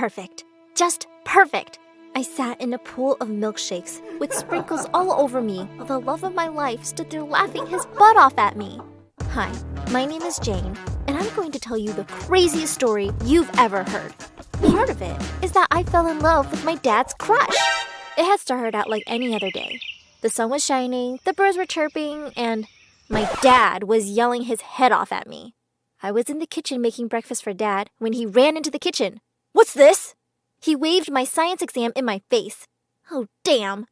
perfect. Just perfect. I sat in a pool of milkshakes with sprinkles all over me while the love of my life stood there laughing his butt off at me. Hi, my name is Jane, and I'm going to tell you the craziest story you've ever heard. Part of it is that I fell in love with my dad's crush. It had started out like any other day. The sun was shining, the birds were chirping, and my dad was yelling his head off at me. I was in the kitchen making breakfast for Dad when he ran into the kitchen. "What's this?" He waved my science exam in my face. Oh, damn.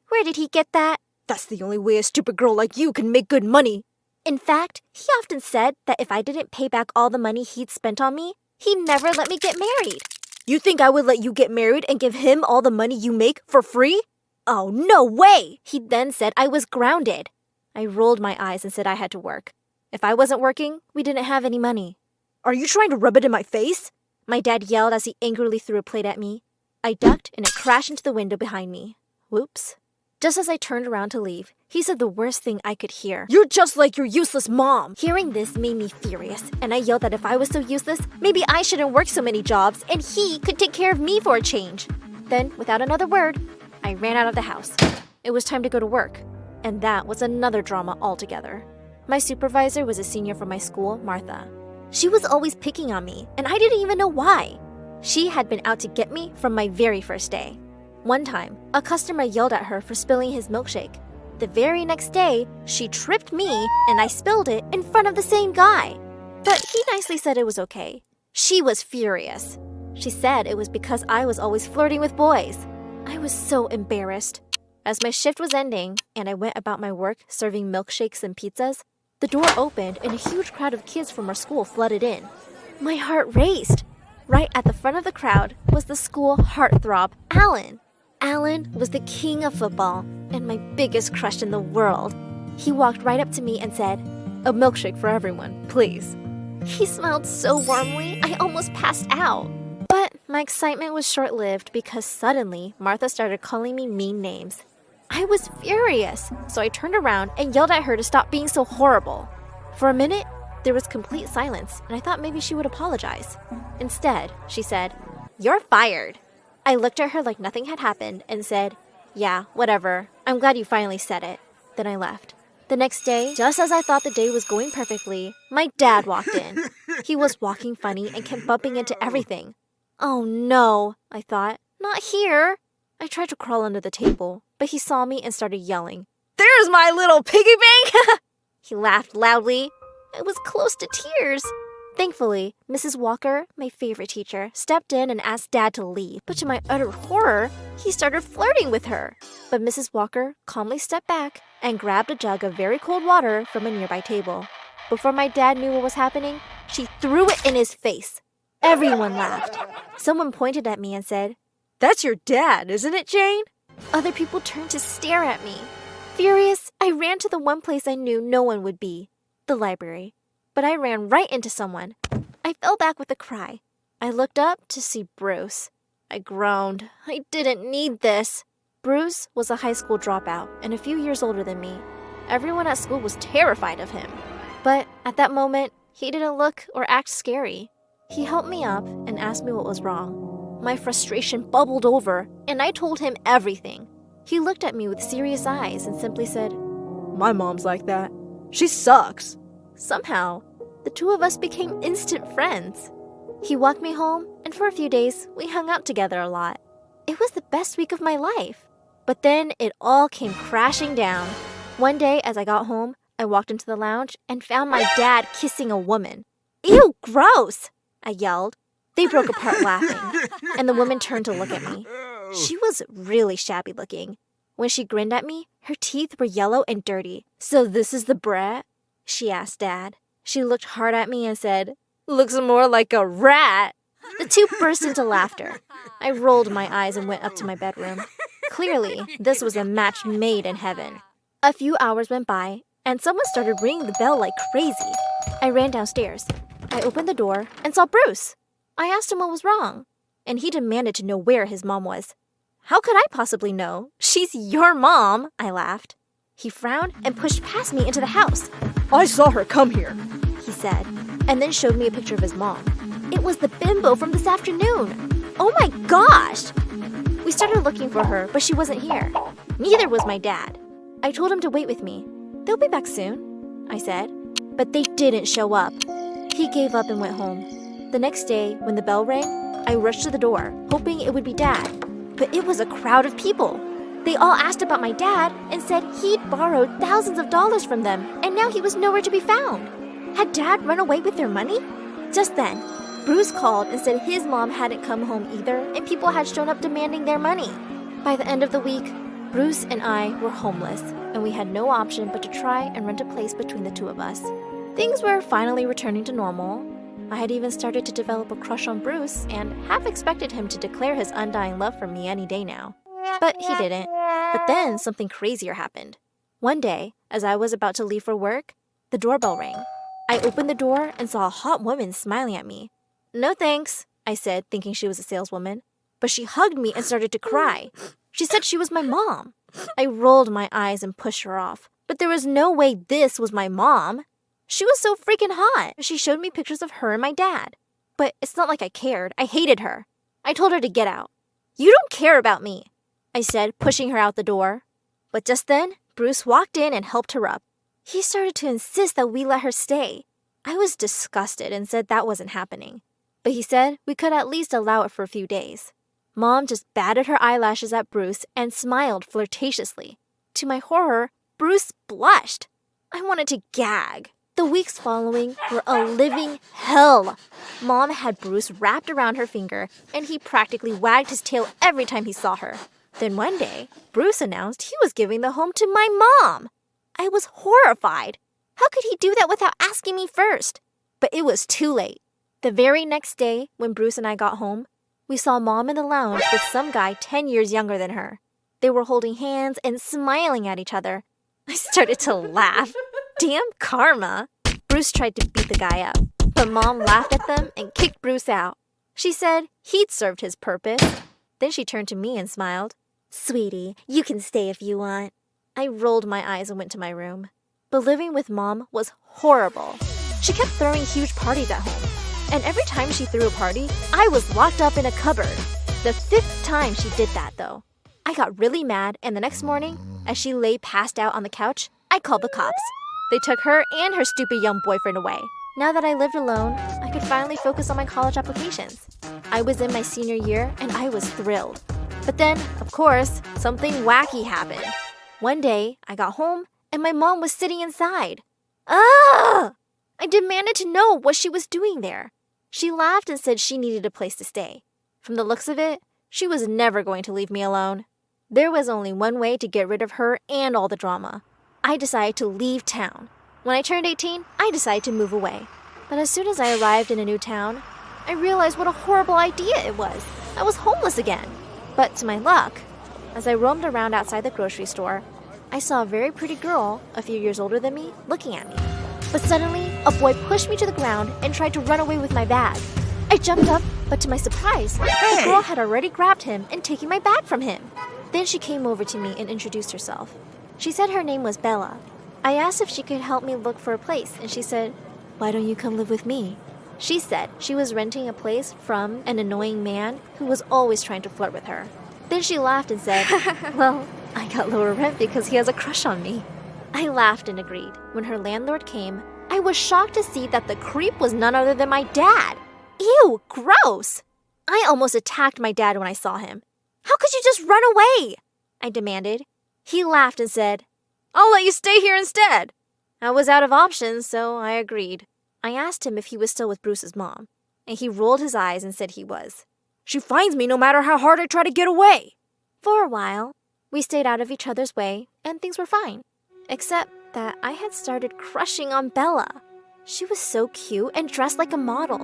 Where did he get that? That's the only way a stupid girl like you can make good money. In fact, he often said that if I didn't pay back all the money he'd spent on me, he'd never let me get married. You think I would let you get married and give him all the money you make for free? Oh, no way! He then said I was grounded. I rolled my eyes and said I had to work. If I wasn't working, we didn't have any money. Are you trying to rub it in my face? My dad yelled as he angrily threw a plate at me. I ducked and it crashed into the window behind me. Whoops. Just as I turned around to leave, he said the worst thing I could hear. "You're just like your useless mom." Hearing this made me furious, and I yelled that if I was so useless, maybe I shouldn't work so many jobs and he could take care of me for a change. Then, without another word, I ran out of the house. It was time to go to work, and that was another drama altogether. My supervisor was a senior from my school, Martha. She was always picking on me, and I didn't even know why. She had been out to get me from my very first day. One time, a customer yelled at her for spilling his milkshake. The very next day, she tripped me and I spilled it in front of the same guy. But he nicely said it was okay. She was furious. She said it was because I was always flirting with boys. I was so embarrassed. As my shift was ending and I went about my work serving milkshakes and pizzas, the door opened and a huge crowd of kids from our school flooded in. My heart raced. Right at the front of the crowd was the school heartthrob, Alan. Alan was the king of football and my biggest crush in the world. He walked right up to me and said, "A milkshake for everyone, please." He smiled so warmly, I almost passed out. But my excitement was short-lived because suddenly Martha started calling me mean names. I was furious, so I turned around and yelled at her to stop being so horrible. For a minute, there was complete silence, and I thought maybe she would apologize. Instead, she said, "You're fired." I looked at her like nothing had happened and said, "Yeah, whatever. I'm glad you finally said it." Then I left. The next day, just as I thought the day was going perfectly, my dad walked in. He was walking funny and kept bumping into everything. Oh no, I thought. Not here. I tried to crawl under the table, but he saw me and started yelling. "There's my little piggy bank!" He laughed loudly. I was close to tears. Thankfully, Mrs. Walker, my favorite teacher, stepped in and asked Dad to leave. But to my utter horror, he started flirting with her. But Mrs. Walker calmly stepped back and grabbed a jug of very cold water from a nearby table. Before my dad knew what was happening, she threw it in his face. Everyone laughed. Someone pointed at me and said, "That's your dad, isn't it, Jane?" Other people turned to stare at me. Furious, I ran to the one place I knew no one would be, the library. But I ran right into someone. I fell back with a cry. I looked up to see Bruce. I groaned. I didn't need this. Bruce was a high school dropout and a few years older than me. Everyone at school was terrified of him. But at that moment, he didn't look or act scary. He helped me up and asked me what was wrong. My frustration bubbled over, and I told him everything. He looked at me with serious eyes and simply said, "My mom's like that. She sucks." Somehow, the two of us became instant friends. He walked me home, and for a few days, we hung out together a lot. It was the best week of my life. But then it all came crashing down. One day, as I got home, I walked into the lounge and found my dad kissing a woman. "Ew, gross!" I yelled. They broke apart laughing, and the woman turned to look at me. She was really shabby looking. When she grinned at me, her teeth were yellow and dirty. "So this is the brat?" she asked Dad. She looked hard at me and said, "Looks more like a rat." The two burst into laughter. I rolled my eyes and went up to my bedroom. Clearly, this was a match made in heaven. A few hours went by, and someone started ringing the bell like crazy. I ran downstairs. I opened the door and saw Bruce. I asked him what was wrong, and he demanded to know where his mom was. "How could I possibly know? She's your mom," I laughed. He frowned and pushed past me into the house. "I saw her come here," he said, and then showed me a picture of his mom. It was the bimbo from this afternoon. Oh my gosh! We started looking for her, but she wasn't here. Neither was my dad. I told him to wait with me. They'll be back soon, I said. But they didn't show up. He gave up and went home. The next day, when the bell rang, I rushed to the door, hoping it would be Dad. But it was a crowd of people. They all asked about my dad and said he'd borrowed thousands of dollars from them, and now he was nowhere to be found. Had Dad run away with their money? Just then, Bruce called and said his mom hadn't come home either, and people had shown up demanding their money. By the end of the week, Bruce and I were homeless, and we had no option but to try and rent a place between the two of us. Things were finally returning to normal. I had even started to develop a crush on Bruce and half expected him to declare his undying love for me any day now. But he didn't. But then something crazier happened. One day, as I was about to leave for work, the doorbell rang. I opened the door and saw a hot woman smiling at me. "No thanks," I said, thinking she was a saleswoman. But she hugged me and started to cry. She said she was my mom. I rolled my eyes and pushed her off. But there was no way this was my mom. She was so freaking hot. She showed me pictures of her and my dad. But it's not like I cared. I hated her. I told her to get out. "You don't care about me," I said, pushing her out the door. But just then, Bruce walked in and helped her up. He started to insist that we let her stay. I was disgusted and said that wasn't happening. But he said we could at least allow it for a few days. Mom just batted her eyelashes at Bruce and smiled flirtatiously. To my horror, Bruce blushed. I wanted to gag. The weeks following were a living hell. Mom had Bruce wrapped around her finger, and he practically wagged his tail every time he saw her. Then one day, Bruce announced he was giving the home to my mom. I was horrified. How could he do that without asking me first? But it was too late. The very next day, when Bruce and I got home, we saw Mom in the lounge with some guy 10 years younger than her. They were holding hands and smiling at each other. I started to laugh. Damn karma. Bruce tried to beat the guy up, but Mom laughed at them and kicked Bruce out. She said he'd served his purpose. Then she turned to me and smiled. "Sweetie, you can stay if you want." I rolled my eyes and went to my room. But living with Mom was horrible. She kept throwing huge parties at home. And every time she threw a party, I was locked up in a cupboard. The 5th time she did that, though. I got really mad, and the next morning, as she lay passed out on the couch, I called the cops. They took her and her stupid young boyfriend away. Now that I lived alone, I could finally focus on my college applications. I was in my senior year, and I was thrilled. But then, of course, something wacky happened. One day, I got home, and my mom was sitting inside. Ah! I demanded to know what she was doing there. She laughed and said she needed a place to stay. From the looks of it, she was never going to leave me alone. There was only one way to get rid of her and all the drama. I decided to leave town. When I turned 18, I decided to move away. But as soon as I arrived in a new town, I realized what a horrible idea it was. I was homeless again. But to my luck, as I roamed around outside the grocery store, I saw a very pretty girl, a few years older than me, looking at me. But suddenly, a boy pushed me to the ground and tried to run away with my bag. I jumped up, but to my surprise, the girl had already grabbed him and taken my bag from him. Then she came over to me and introduced herself. She said her name was Bella. I asked if she could help me look for a place, and she said, "Why don't you come live with me?" She said she was renting a place from an annoying man who was always trying to flirt with her. Then she laughed and said, "Well, I got lower rent because he has a crush on me." I laughed and agreed. When her landlord came, I was shocked to see that the creep was none other than my dad. Ew, gross! I almost attacked my dad when I saw him. "How could you just run away?" I demanded. He laughed and said, "I'll let you stay here instead." I was out of options, so I agreed. I asked him if he was still with Bruce's mom, and he rolled his eyes and said he was. "She finds me no matter how hard I try to get away." For a while, we stayed out of each other's way, and things were fine. Except that I had started crushing on Bella. She was so cute and dressed like a model,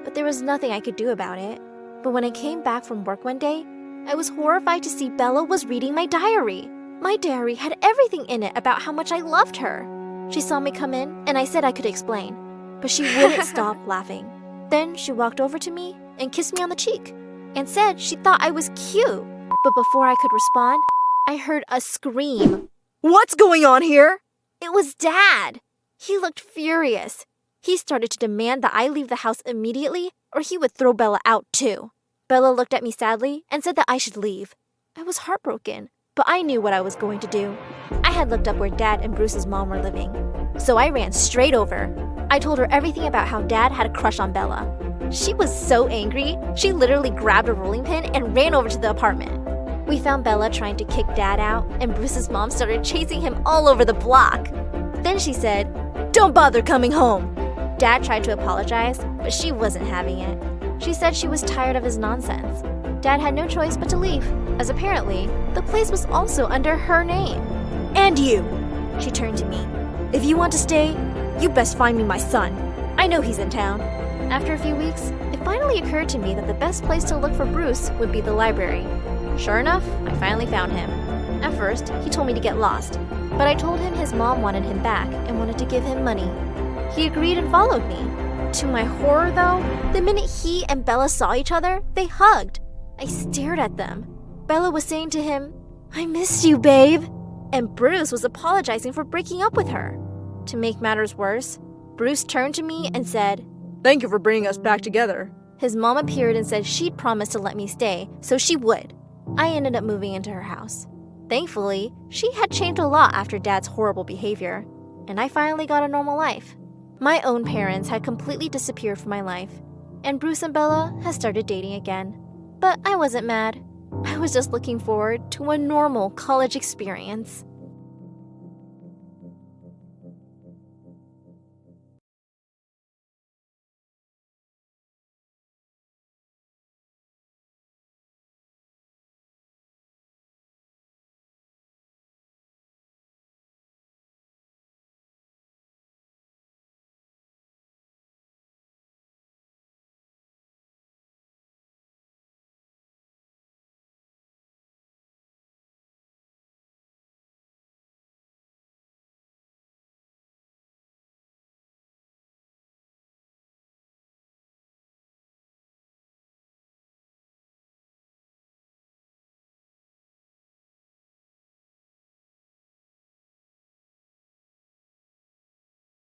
but there was nothing I could do about it. But when I came back from work one day, I was horrified to see Bella was reading my diary. My diary had everything in it about how much I loved her. She saw me come in, and I said I could explain, but she wouldn't stop laughing. Then she walked over to me and kissed me on the cheek and said she thought I was cute. But before I could respond, I heard a scream. What's going on here? It was Dad. He looked furious. He started to demand that I leave the house immediately or he would throw Bella out too. Bella looked at me sadly and said that I should leave. I was heartbroken, but I knew what I was going to do. I had looked up where Dad and Bruce's mom were living, so I ran straight over. I told her everything about how Dad had a crush on Bella. She was so angry, she literally grabbed a rolling pin and ran over to the apartment. We found Bella trying to kick Dad out, and Bruce's mom started chasing him all over the block. Then she said, "Don't bother coming home." Dad tried to apologize, but she wasn't having it. She said she was tired of his nonsense. Dad had no choice but to leave, as apparently the place was also under her name. "And you," she turned to me. "If you want to stay, you best find me my son. I know he's in town." After a few weeks, it finally occurred to me that the best place to look for Bruce would be the library. Sure enough, I finally found him. At first, he told me to get lost, but I told him his mom wanted him back and wanted to give him money. He agreed and followed me. To my horror, though, the minute he and Bella saw each other, they hugged. I stared at them. Bella was saying to him, "I missed you, babe." And Bruce was apologizing for breaking up with her. To make matters worse, Bruce turned to me and said, "Thank you for bringing us back together." His mom appeared and said she'd promised to let me stay, so she would. I ended up moving into her house. Thankfully, she had changed a lot after Dad's horrible behavior, and I finally got a normal life. My own parents had completely disappeared from my life, and Bruce and Bella had started dating again. But I wasn't mad. I was just looking forward to a normal college experience.